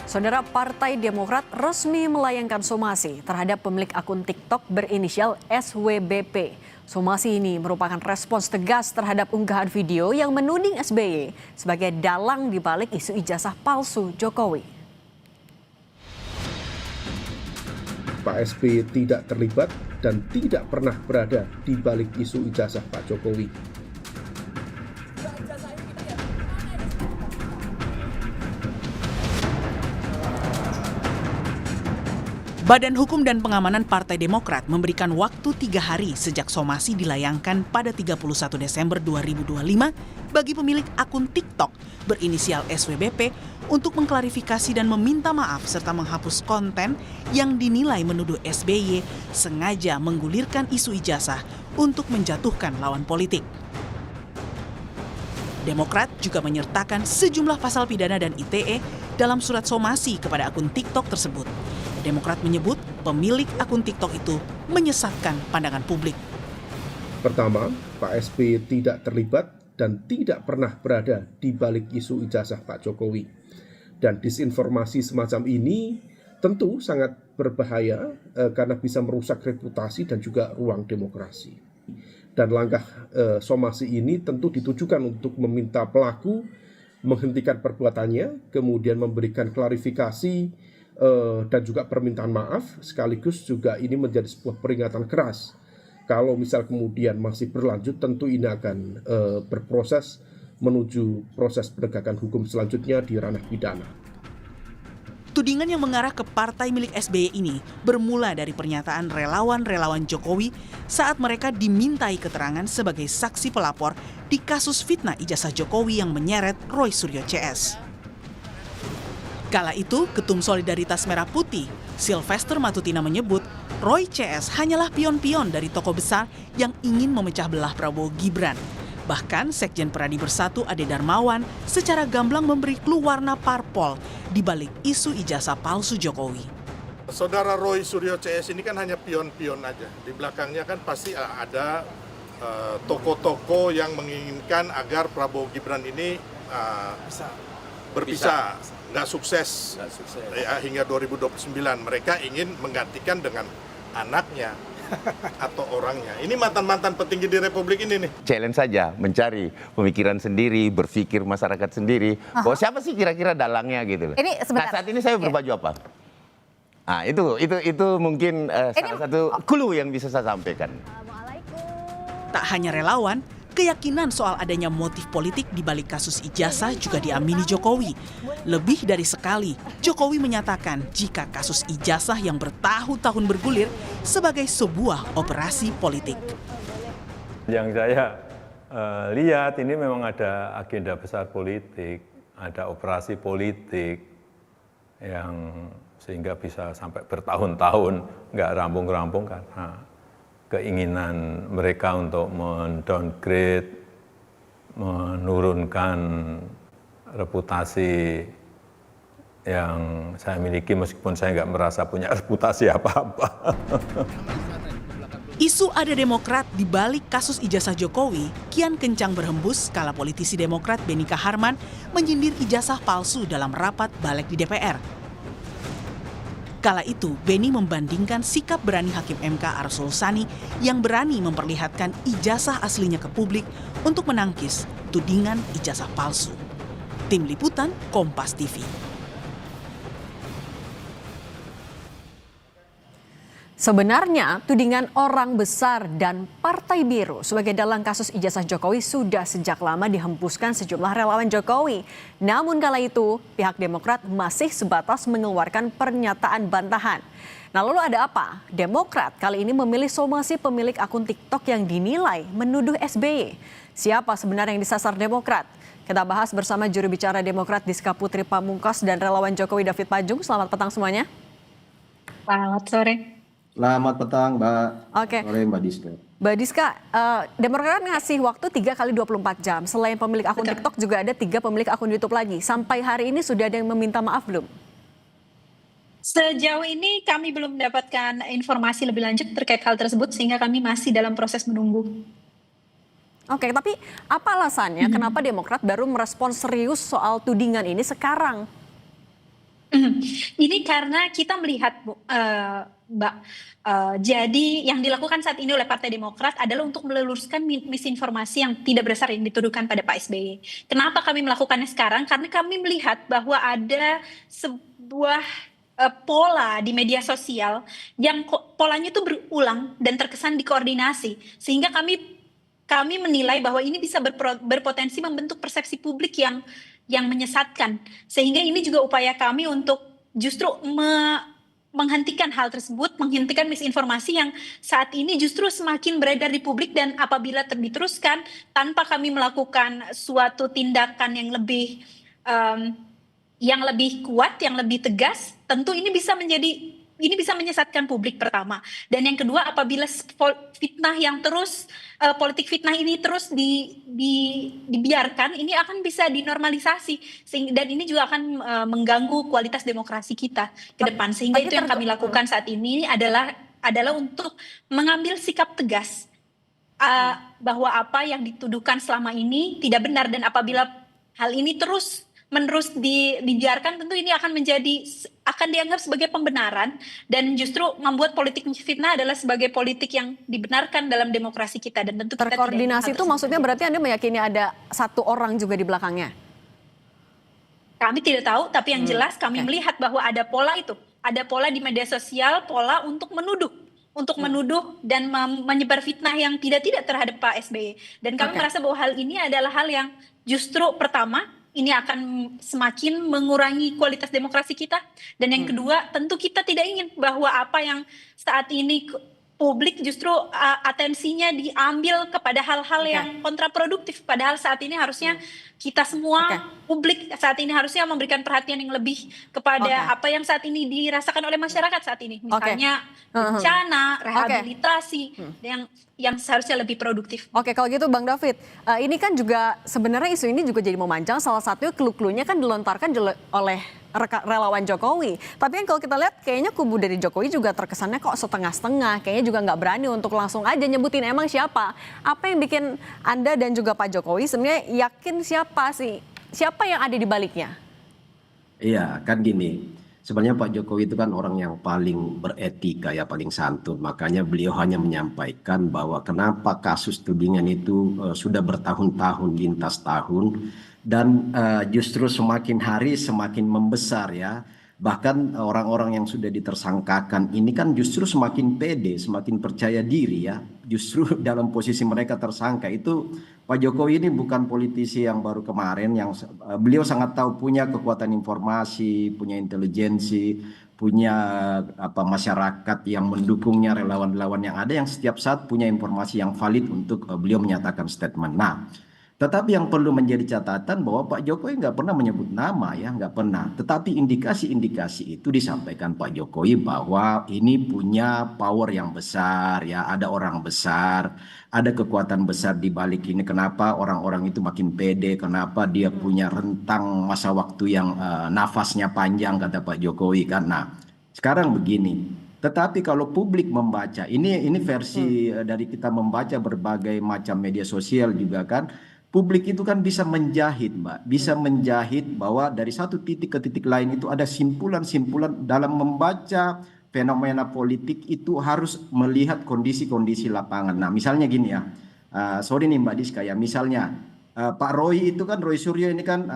Saudara, Partai Demokrat resmi melayangkan somasi terhadap pemilik akun TikTok berinisial SWBP. Somasi ini merupakan respons tegas terhadap unggahan video yang menuding SBY sebagai dalang di balik isu ijazah palsu Jokowi. Pak SBY tidak terlibat dan tidak pernah berada di balik isu ijazah Pak Jokowi. Badan Hukum dan Pengamanan Partai Demokrat memberikan waktu 3 hari sejak somasi dilayangkan pada 31 Desember 2025 bagi pemilik akun TikTok berinisial SWBP untuk mengklarifikasi dan meminta maaf serta menghapus konten yang dinilai menuduh SBY sengaja menggulirkan isu ijazah untuk menjatuhkan lawan politik. Demokrat juga menyertakan sejumlah pasal pidana dan ITE dalam surat somasi kepada akun TikTok tersebut. Demokrat menyebut pemilik akun TikTok itu menyesatkan pandangan publik. Pertama, Pak SBY tidak terlibat dan tidak pernah berada di balik isu ijazah Pak Jokowi. Dan disinformasi semacam ini tentu sangat berbahaya karena bisa merusak reputasi dan juga ruang demokrasi. Dan langkah somasi ini tentu ditujukan untuk meminta pelaku menghentikan perbuatannya, kemudian memberikan klarifikasi dan juga permintaan maaf, sekaligus juga ini menjadi sebuah peringatan keras. Kalau misal kemudian masih berlanjut, tentu ini akan berproses menuju proses penegakan hukum selanjutnya di ranah pidana. Tudingan yang mengarah ke partai milik SBY ini bermula dari pernyataan relawan-relawan Jokowi saat mereka dimintai keterangan sebagai saksi pelapor di kasus fitnah ijazah Jokowi yang menyeret Roy Suryo CS. Kala itu, Ketum Solidaritas Merah Putih, Sylvester Matutina menyebut Roy CS hanyalah pion-pion dari tokoh besar yang ingin memecah belah Prabowo Gibran. Bahkan Sekjen Peradi Bersatu Ade Darmawan secara gamblang memberi clue warna parpol di balik isu ijazah palsu Jokowi. Saudara Roy Suryo CS ini kan hanya pion-pion aja. Di belakangnya kan pasti ada tokoh-tokoh yang menginginkan agar Prabowo Gibran ini berpisah. Nggak sukses. Ya, hingga 2029 mereka ingin menggantikan dengan anaknya atau orangnya. Ini mantan-mantan petinggi di Republik ini nih. Challenge saja, mencari pemikiran sendiri, berpikir masyarakat sendiri. Bahwa siapa sih kira-kira dalangnya gitu loh. Nah, saat ini saya berbaju apa? Nah, itu mungkin salah satu clue yang bisa saya sampaikan. Tak hanya relawan, keyakinan soal adanya motif politik di balik kasus ijazah juga diamini Jokowi. Lebih dari sekali, Jokowi menyatakan jika kasus ijazah yang bertahun-tahun bergulir sebagai sebuah operasi politik. Yang saya lihat ini memang ada agenda besar politik, ada operasi politik yang sehingga bisa sampai bertahun-tahun nggak rampung-rampung karena keinginan mereka untuk mendowngrade, menurunkan reputasi yang saya miliki meskipun saya nggak merasa punya reputasi apa-apa. Isu ada Demokrat di balik kasus ijazah Jokowi kian kencang berhembus kala politisi Demokrat Benika Harman menyindir ijazah palsu dalam rapat balik di DPR. Kala itu, Beni membandingkan sikap berani Hakim MK Arsul Sani yang berani memperlihatkan ijazah aslinya ke publik untuk menangkis tudingan ijazah palsu. Tim Liputan, Kompas TV. Sebenarnya, tudingan orang besar dan Partai Biru sebagai dalang kasus ijazah Jokowi sudah sejak lama dihembuskan sejumlah relawan Jokowi. Namun kala itu, pihak Demokrat masih sebatas mengeluarkan pernyataan bantahan. Nah, lalu ada apa? Demokrat kali ini memilih somasi pemilik akun TikTok yang dinilai menuduh SBY. Siapa sebenarnya yang disasar Demokrat? Kita bahas bersama juru bicara Demokrat Diska Putri Pamungkas dan relawan Jokowi David Pajung. Selamat petang semuanya. Selamat sore. Selamat petang, Mbak. Oke. Sore, Mbak Diska. Mbak Diska, Demokrat ngasih waktu 3 kali 24 jam. Selain pemilik akun TikTok juga ada 3 pemilik akun YouTube lagi. Sampai hari ini sudah ada yang meminta maaf belum? Sejauh ini kami belum mendapatkan informasi lebih lanjut terkait hal tersebut sehingga kami masih dalam proses menunggu. Oke, tapi apa alasannya kenapa Demokrat baru merespons serius soal tudingan ini sekarang? Ini karena kita melihat, Mbak, jadi yang dilakukan saat ini oleh Partai Demokrat adalah untuk meluruskan misinformasi yang tidak berdasar yang dituduhkan pada Pak SBY. Kenapa kami melakukannya sekarang? Karena kami melihat bahwa ada sebuah pola di media sosial yang polanya itu berulang dan terkesan dikoordinasi, sehingga kami menilai bahwa ini bisa berpotensi membentuk persepsi publik yang menyesatkan, sehingga ini juga upaya kami untuk justru menghentikan hal tersebut, menghentikan misinformasi yang saat ini justru semakin beredar di publik, dan apabila diteruskan tanpa kami melakukan suatu tindakan yang lebih kuat, yang lebih tegas, tentu ini bisa menyesatkan publik pertama. Dan yang kedua, apabila fitnah yang terus politik fitnah ini terus dibiarkan, ini akan bisa dinormalisasi, dan ini juga akan mengganggu kualitas demokrasi kita ke depan. Sehingga itu yang kami lakukan saat ini adalah untuk mengambil sikap tegas bahwa apa yang dituduhkan selama ini tidak benar, dan apabila hal ini menerus dibiarkan, tentu ini akan dianggap sebagai pembenaran, dan justru membuat politik fitnah adalah sebagai politik yang dibenarkan dalam demokrasi kita, dan tentu kita terkoordinasi itu maksudnya berarti Anda meyakini ada satu orang juga di belakangnya? Kami tidak tahu, tapi yang jelas kami melihat bahwa ada pola itu, ada pola di media sosial, pola untuk menuduh dan menyebar fitnah yang tidak terhadap Pak SBY. Dan kami merasa bahwa hal ini adalah hal yang justru pertama, ini akan semakin mengurangi kualitas demokrasi kita. Dan yang kedua, tentu kita tidak ingin bahwa apa yang saat ini publik justru atensinya diambil kepada hal-hal yang kontraproduktif. Padahal saat ini harusnya kita semua, publik saat ini harusnya memberikan perhatian yang lebih kepada apa yang saat ini dirasakan oleh masyarakat saat ini. Misalnya bencana, rehabilitasi, yang seharusnya lebih produktif. Oke, kalau gitu Bang David, ini kan juga sebenarnya isu ini juga jadi memanjang, salah satunya clue-cluenya kan dilontarkan oleh relawan Jokowi. Tapi kan kalau kita lihat kayaknya kubu dari Jokowi juga terkesannya kok setengah-setengah, kayaknya juga nggak berani untuk langsung aja nyebutin emang siapa. Apa yang bikin Anda dan juga Pak Jokowi sebenarnya yakin siapa yang ada di baliknya? Iya, kan gini. Sebenarnya Pak Jokowi itu kan orang yang paling beretika ya, paling santun. Makanya beliau hanya menyampaikan bahwa kenapa kasus tudingan itu sudah bertahun-tahun, lintas tahun. Dan justru semakin hari semakin membesar ya. Bahkan orang-orang yang sudah ditersangkakan ini kan justru semakin pede, semakin percaya diri ya. Justru dalam posisi mereka tersangka itu, Pak Jokowi ini bukan politisi yang baru kemarin, yang beliau sangat tahu punya kekuatan informasi, punya intelijensi, punya masyarakat yang mendukungnya, relawan-relawan yang ada yang setiap saat punya informasi yang valid untuk beliau menyatakan statement. Nah, tetapi yang perlu menjadi catatan bahwa Pak Jokowi nggak pernah menyebut nama ya, nggak pernah. Tetapi indikasi-indikasi itu disampaikan Pak Jokowi bahwa ini punya power yang besar ya, ada orang besar, ada kekuatan besar di balik ini. Kenapa orang-orang itu makin pede, kenapa dia punya rentang masa waktu yang nafasnya panjang kata Pak Jokowi kan. Nah, sekarang begini. Tetapi kalau publik membaca, ini versi dari kita membaca berbagai macam media sosial juga kan, publik itu kan bisa menjahit Mbak, bisa menjahit bahwa dari satu titik ke titik lain itu ada simpulan-simpulan dalam membaca fenomena politik itu harus melihat kondisi-kondisi lapangan. Nah misalnya gini ya, sorry nih Mbak Diska ya, misalnya Pak Roy itu kan, Roy Suryo ini kan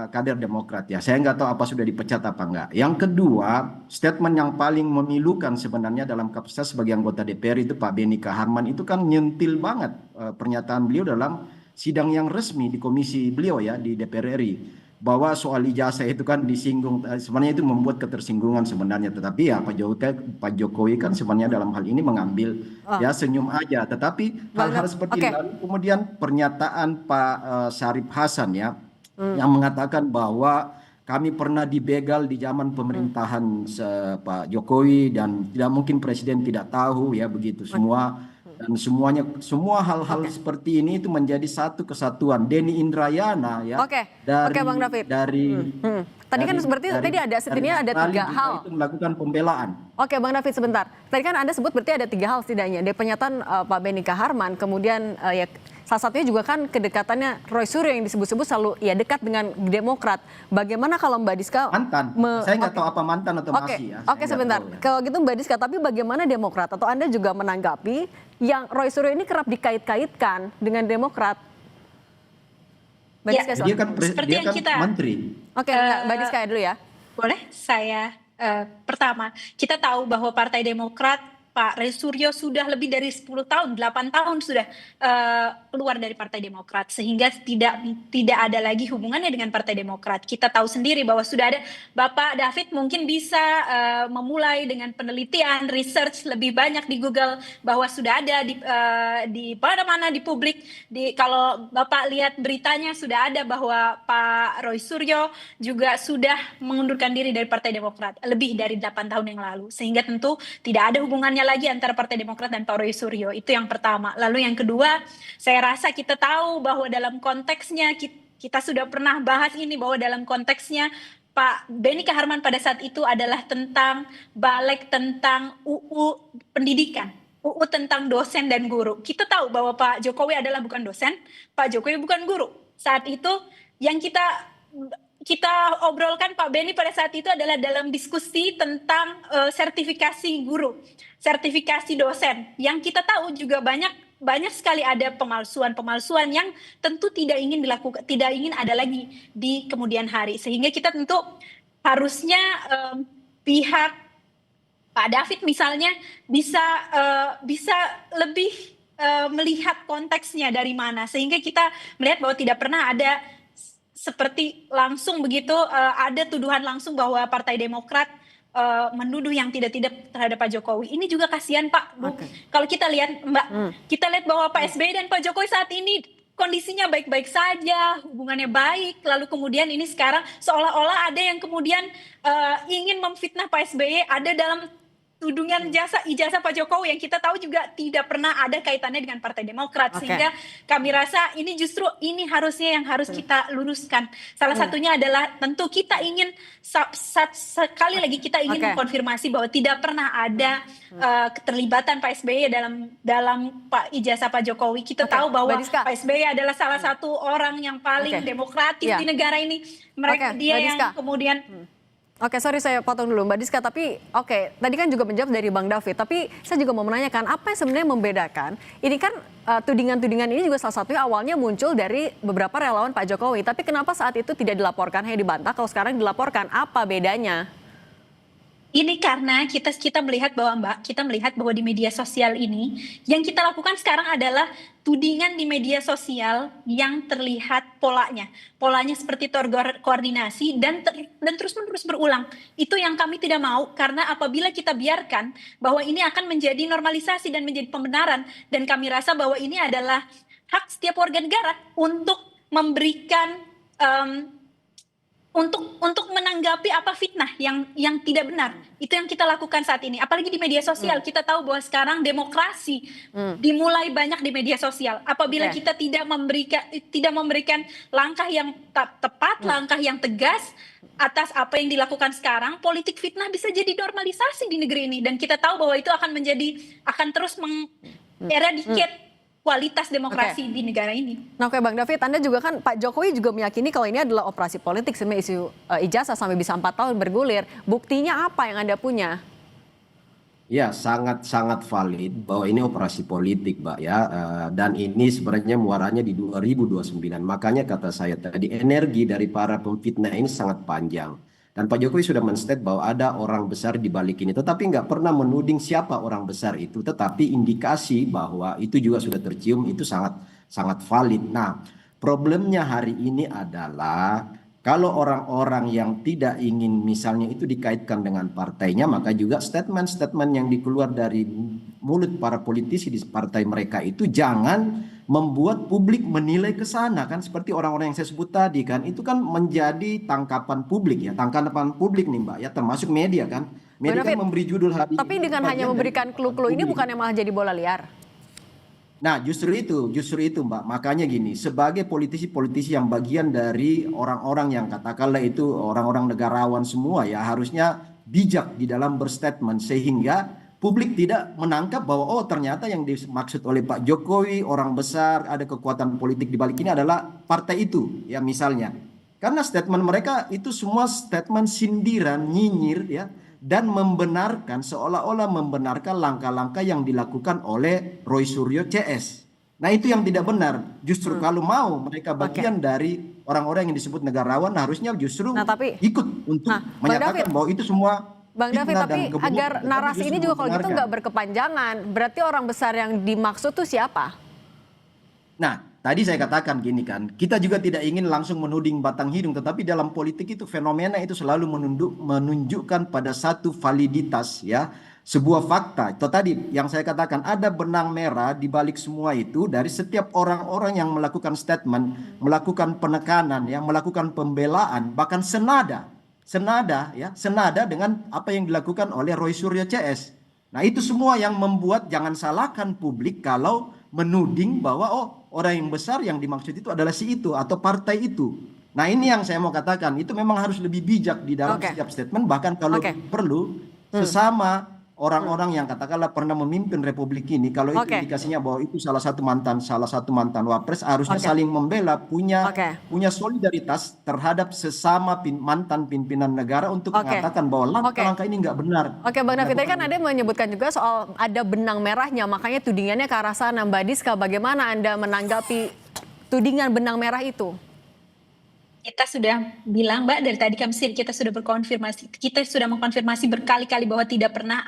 kader Demokrat ya, saya nggak tahu apa sudah dipecat apa enggak. Yang kedua, statement yang paling memilukan sebenarnya dalam kapasitas sebagai anggota DPR itu Pak Benny Kaharman itu kan nyentil banget pernyataan beliau dalam sidang yang resmi di komisi beliau ya di DPR RI, bahwa soal ijazah itu kan disinggung, sebenarnya itu membuat ketersinggungan sebenarnya. Tetapi ya Pak Jokowi kan sebenarnya dalam hal ini mengambil ya senyum aja. Tetapi hal-hal seperti lalu kemudian pernyataan Pak Syarif Hasan ya yang mengatakan bahwa kami pernah dibegal di zaman pemerintahan Pak Jokowi dan tidak mungkin presiden tidak tahu ya begitu semua. Dan semua hal-hal seperti ini itu menjadi satu kesatuan. Denny Indrayana ya. Oke, Bang David. Tadi kan seperti tadi ada setidaknya ada 3 hal. Itu melakukan pembelaan. Oke, Bang David sebentar. Tadi kan Anda sebut berarti ada 3 hal setidaknya. Dari pernyataan Pak Benny Kaharman, kemudian ya salah satunya juga kan kedekatannya Roy Suryo yang disebut-sebut selalu ya dekat dengan Demokrat. Bagaimana kalau Mbak Diska Mantan. Saya nggak tahu apa mantan atau Oke, masih ya. oke, Saya nggak sebentar. tahu ya. Kalau gitu Mbak Diska, tapi bagaimana Demokrat atau Anda juga menanggapi yang Roy Suryo ini kerap dikait-kaitkan dengan Demokrat? Mbak Ya, Diska, Dia kan, Seperti dia yang kan kita- menteri. Oke, enggak, Mbak Diska dulu ya. Boleh saya pertama, kita tahu bahwa Partai Demokrat Pak Roy Suryo sudah lebih dari 10 tahun, 8 tahun sudah keluar dari Partai Demokrat sehingga tidak ada lagi hubungannya dengan Partai Demokrat. Kita tahu sendiri bahwa sudah ada Bapak David mungkin bisa memulai dengan penelitian, research lebih banyak di Google bahwa sudah ada di mana-mana di publik. Kalau Bapak lihat beritanya sudah ada bahwa Pak Roy Suryo juga sudah mengundurkan diri dari Partai Demokrat lebih dari 8 tahun yang lalu. Sehingga tentu tidak ada hubungannya lagi antara Partai Demokrat dan Pak Roy Suryo. Itu yang pertama. Lalu yang kedua, saya rasa kita tahu bahwa dalam konteksnya kita sudah pernah bahas ini bahwa dalam konteksnya Pak Benny Kaharman pada saat itu adalah tentang balik tentang UU pendidikan. UU tentang dosen dan guru. Kita tahu bahwa Pak Jokowi adalah bukan dosen, Pak Jokowi bukan guru. Saat itu yang kita obrolkan Pak Benny pada saat itu adalah dalam diskusi tentang sertifikasi guru, sertifikasi dosen. Yang kita tahu juga banyak sekali ada pemalsuan yang tentu tidak ingin dilakukan, tidak ingin ada lagi di kemudian hari. Sehingga kita tentu harusnya pihak Pak David misalnya bisa lebih melihat konteksnya dari mana, sehingga kita melihat bahwa tidak pernah ada seperti langsung begitu ada tuduhan langsung bahwa Partai Demokrat menuduh yang tidak-tidak terhadap Pak Jokowi. Ini juga kasihan Pak, Bu. Kalau kita lihat Mbak, kita lihat bahwa Pak SBY dan Pak Jokowi saat ini kondisinya baik-baik saja, hubungannya baik, lalu kemudian ini sekarang seolah-olah ada yang kemudian ingin memfitnah Pak SBY, ada dalam tudungan ijazah Pak Jokowi yang kita tahu juga tidak pernah ada kaitannya dengan Partai Demokrat. Sehingga kami rasa ini justru ini harusnya yang harus kita luruskan. Salah satunya adalah tentu kita ingin sekali lagi kita ingin mengkonfirmasi bahwa tidak pernah ada keterlibatan Pak SBY dalam ijazah Pak Jokowi. Kita tahu bahwa Pak SBY adalah salah satu orang yang paling demokratis di negara ini. Dia yang kemudian Oke, sorry saya potong dulu Mbak Diska, tapi tadi kan juga menjawab dari Bang David, tapi saya juga mau menanyakan apa yang sebenarnya membedakan, ini kan tudingan-tudingan ini juga salah satunya awalnya muncul dari beberapa relawan Pak Jokowi, tapi kenapa saat itu tidak dilaporkan, hanya dibantah, kalau sekarang dilaporkan, apa bedanya? Ini karena kita melihat bahwa kita melihat bahwa di media sosial ini yang kita lakukan sekarang adalah tudingan di media sosial yang terlihat polanya seperti terkoordinasi dan terus-menerus berulang. Itu yang kami tidak mau, karena apabila kita biarkan bahwa ini akan menjadi normalisasi dan menjadi pembenaran, dan kami rasa bahwa ini adalah hak setiap warga negara untuk memberikan untuk menanggapi apa fitnah yang tidak benar. Itu yang kita lakukan saat ini. Apalagi di media sosial, kita tahu bahwa sekarang demokrasi dimulai banyak di media sosial. Apabila kita tidak memberikan langkah yang tepat, langkah yang tegas atas apa yang dilakukan sekarang, politik fitnah bisa jadi normalisasi di negeri ini. Dan kita tahu bahwa itu akan terus mengeradicate kualitas demokrasi di negara ini. Nah, Bang David, Anda juga kan Pak Jokowi juga meyakini kalau ini adalah operasi politik, sebenarnya isu ijazah sampai bisa 4 tahun bergulir. Buktinya apa yang Anda punya? Ya, sangat valid bahwa ini operasi politik, Mbak ya. Dan ini sebenarnya muaranya di 2029. Makanya kata saya tadi, energi dari para pemfitnah ini sangat panjang. Dan Pak Jokowi sudah men-state bahwa ada orang besar di balik ini, tetapi nggak pernah menuding siapa orang besar itu, tetapi indikasi bahwa itu juga sudah tercium, itu sangat valid. Nah, problemnya hari ini adalah kalau orang-orang yang tidak ingin misalnya itu dikaitkan dengan partainya, maka juga statement-statement yang dikeluar dari mulut para politisi di partai mereka itu jangan membuat publik menilai ke sana, kan seperti orang-orang yang saya sebut tadi kan, itu kan menjadi tangkapan publik nih Mbak ya, termasuk media kan. Media kan memberi judul hari ini. Tapi dengan hanya memberikan clue-clue ini bukannya malah jadi bola liar? Nah, justru itu Mbak. Makanya gini, sebagai politisi-politisi yang bagian dari orang-orang yang katakanlah itu orang-orang negarawan semua ya, harusnya bijak di dalam berstatement sehingga publik tidak menangkap bahwa oh ternyata yang dimaksud oleh Pak Jokowi orang besar, ada kekuatan politik di balik ini adalah partai itu ya misalnya. Karena statement mereka itu semua statement sindiran, nyinyir ya, dan membenarkan seolah-olah membenarkan langkah-langkah yang dilakukan oleh Roy Suryo CS. Nah itu yang tidak benar. Justru kalau mau mereka bagian dari orang-orang yang disebut negarawan, harusnya justru ikut untuk menyatakan bahwa itu semua Bang David, tapi agar narasi ini juga kalau gitu nggak berkepanjangan, berarti orang besar yang dimaksud tuh siapa? Nah, tadi saya katakan gini kan, kita juga tidak ingin langsung menuding batang hidung, tetapi dalam politik itu fenomena itu selalu menunjukkan pada satu validitas ya, sebuah fakta. Itu tadi yang saya katakan, ada benang merah di balik semua itu dari setiap orang-orang yang melakukan statement, melakukan penekanan, yang melakukan pembelaan, bahkan senada dengan apa yang dilakukan oleh Roy Suryo CS. Nah itu semua yang membuat jangan salahkan publik kalau menuding bahwa oh orang yang besar yang dimaksud itu adalah si itu atau partai itu. Nah ini yang saya mau katakan, itu memang harus lebih bijak di dalam setiap statement, bahkan kalau perlu sesama orang-orang yang katakanlah pernah memimpin republik ini, kalau itu indikasinya bahwa itu salah satu mantan wapres, harusnya saling membela, punya solidaritas terhadap sesama mantan pimpinan negara untuk mengatakan bahwa langkah-langkah ini nggak benar. Oke, Bang David, tadi kan ada menyebutkan juga soal ada benang merahnya, makanya tudingannya ke arah sana. Mbak Diska, bagaimana Anda menanggapi tudingan benang merah itu? Kita sudah bilang, Mbak, dari tadi kita sudah mengkonfirmasi berkali-kali bahwa tidak pernah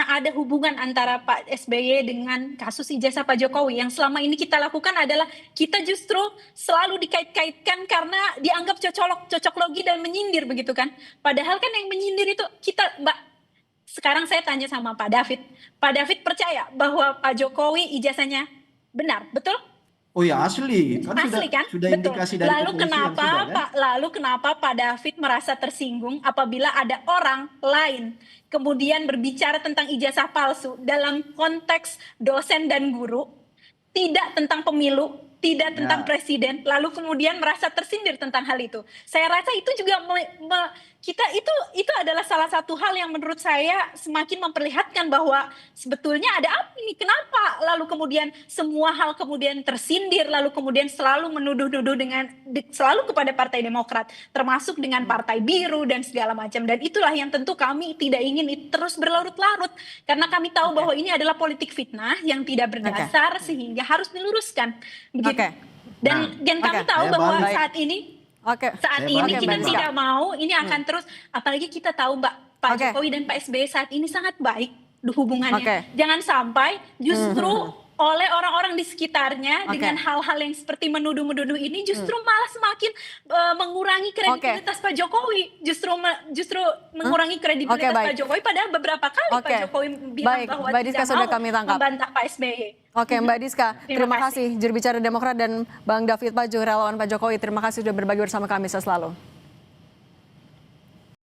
ada hubungan antara Pak SBY dengan kasus ijazah Pak Jokowi. Yang selama ini kita lakukan adalah kita justru selalu dikait-kaitkan karena dianggap cocok logi dan menyindir begitu kan. Padahal kan yang menyindir itu kita, Mbak. Sekarang saya tanya sama Pak David. Pak David percaya bahwa Pak Jokowi ijazahnya benar, betul? Oh ya asli kan sudah indikasi dari lalu kenapa Pak David merasa tersinggung apabila ada orang lain kemudian berbicara tentang ijazah palsu dalam konteks dosen dan guru, tidak tentang pemilu, tidak tentang presiden, lalu kemudian merasa tersindir tentang hal itu. Saya rasa itu juga itu adalah salah satu hal yang menurut saya semakin memperlihatkan bahwa sebetulnya ada apa ini, kenapa lalu kemudian semua hal kemudian tersindir, lalu kemudian selalu menuduh-nuduh selalu kepada Partai Demokrat, termasuk dengan Partai Biru dan segala macam. Dan itulah yang tentu kami tidak ingin terus berlarut-larut, karena kami tahu bahwa ini adalah politik fitnah yang tidak berdasar sehingga harus diluruskan. Dan kami tahu bahwa saat ini kita tidak mau ini akan terus, apalagi kita tahu Pak Jokowi dan Pak SBY saat ini sangat baik hubungannya. Jangan sampai justru oleh orang-orang di sekitarnya dengan hal-hal yang seperti menuduh-menuduh ini justru malah semakin mengurangi kredibilitas Pak Jokowi, justru mengurangi kredibilitas Pak Jokowi, padahal beberapa kali Pak Jokowi bilang bahwa tidak mau membantah Pak SBY. Oke, Mbak Diska, terima kasih. Juru bicara Demokrat dan Bang David Paju, relawan Pak Jokowi, terima kasih sudah berbagi bersama kami selalu.